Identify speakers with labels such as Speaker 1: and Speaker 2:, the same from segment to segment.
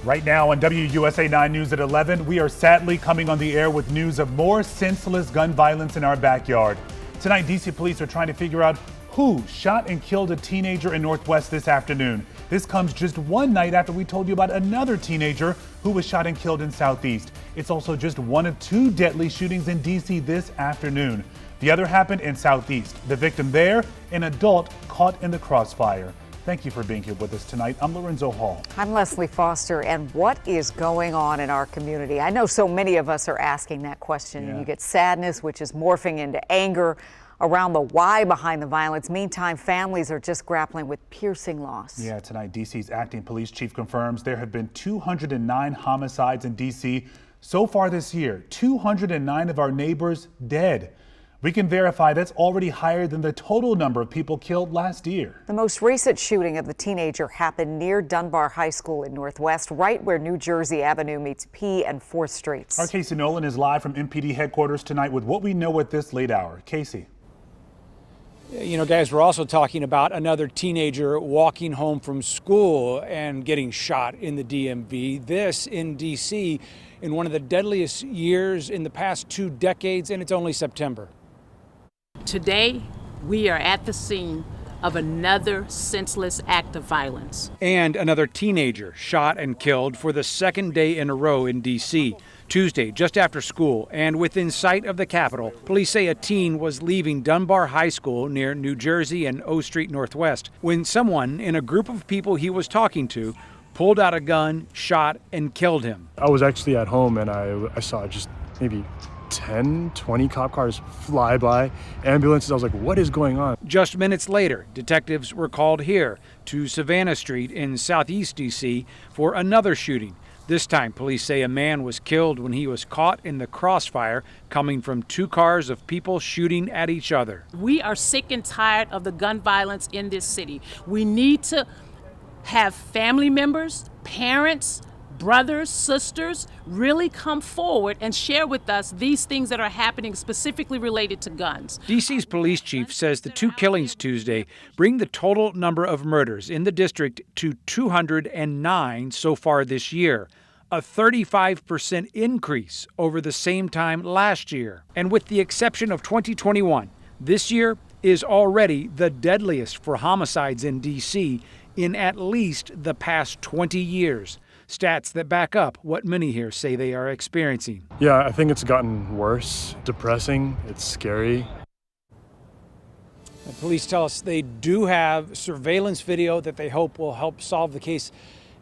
Speaker 1: Right now on WUSA 9 News at 11, we are sadly coming on the air with news of more senseless gun violence in our backyard. Tonight, DC police are trying to figure out who shot and killed a teenager in Northwest this afternoon. This comes just one night after we told you about another teenager who was shot and killed in Southeast. It's also just one of two deadly shootings in DC this afternoon. The other happened in Southeast. The victim there, an adult caught in the crossfire. Thank you for being here with us tonight. I'm Lorenzo Hall.
Speaker 2: I'm Leslie Foster, and what is going on in our community? I know so many of us are asking that question.
Speaker 1: Yeah.
Speaker 2: You get sadness, which is morphing into anger around the why behind the violence. Meantime, families are just grappling with piercing loss.
Speaker 1: Yeah, tonight, DC's acting police chief confirms there have been 209 homicides in DC so far this year. 209 of our neighbors dead. We can verify that's already higher than the total number of people killed last year.
Speaker 2: The most recent shooting of the teenager happened near Dunbar High School in Northwest, right where New Jersey Avenue meets P and 4th Streets.
Speaker 1: Our Casey Nolan is live from MPD headquarters tonight with what we know at this late hour. Casey.
Speaker 3: You know, guys, we're also talking about another teenager walking home from school and getting shot in the DMV. This in D.C. in one of the deadliest years in the past 2 decades, and it's only September.
Speaker 4: Today, we are at the scene of another senseless act of violence.
Speaker 3: And another teenager shot and killed for the second day in a row in D.C. Tuesday, just after school and within sight of the Capitol. Police say a teen was leaving Dunbar High School near New Jersey and O Street Northwest when someone in a group of people he was talking to pulled out a gun, shot, and killed him.
Speaker 5: I was actually at home and I saw just maybe 10, 20 cop cars fly by, ambulances. I was like, what is going on?
Speaker 3: Just minutes later, detectives were called here to Savannah Street in Southeast D.C. for another shooting. This time, police say a man was killed when he was caught in the crossfire coming from 2 cars of people shooting at each other.
Speaker 4: We are sick and tired of the gun violence in this city. We need to have family members, parents, brothers, sisters really come forward and share with us these things that are happening specifically related to guns.
Speaker 3: DC's police chief says the 2 killings Tuesday bring the total number of murders in the district to 209 so far this year, a 35% increase over the same time last year. And with the exception of 2021, this year is already the deadliest for homicides in DC in at least the past 20 years. Stats that back up what many here say they are experiencing.
Speaker 5: Yeah, I think it's gotten worse, depressing, it's scary.
Speaker 3: The police tell us they do have surveillance video that they hope will help solve the case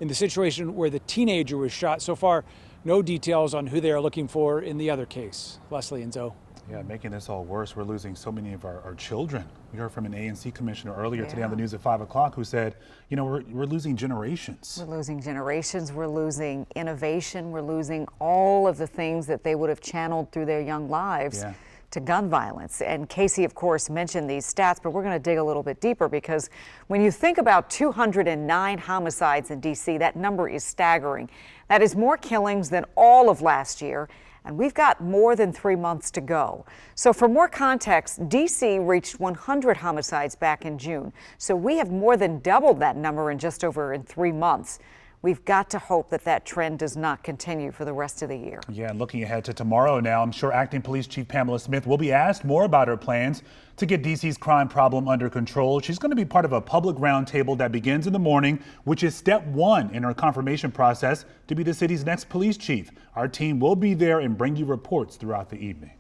Speaker 3: in the situation where the teenager was shot. So far, no details on who they are looking for in the other case. Leslie and Zoe.
Speaker 1: Yeah, making this all worse, we're losing so many of our children. We heard from an ANC commissioner earlier today on the news at 5 o'clock who said, you know, we're losing generations.
Speaker 2: We're losing generations, we're losing innovation, we're losing all of the things that they would have channeled through their young lives to gun violence. And Casey, of course, mentioned these stats, but we're going to dig a little bit deeper because when you think about 209 homicides in D.C., that number is staggering. That is more killings than all of last year. And we've got more than 3 months to go. So for more context, D.C. reached 100 homicides back in June. So we have more than doubled that number in just over 3 months. We've got to hope that that trend does not continue for the rest of the year.
Speaker 1: Yeah, and looking ahead to tomorrow now, I'm sure Acting Police Chief Pamela Smith will be asked more about her plans to get DC's crime problem under control. She's going to be part of a public roundtable that begins in the morning, which is step 1 in her confirmation process to be the city's next police chief. Our team will be there and bring you reports throughout the evening.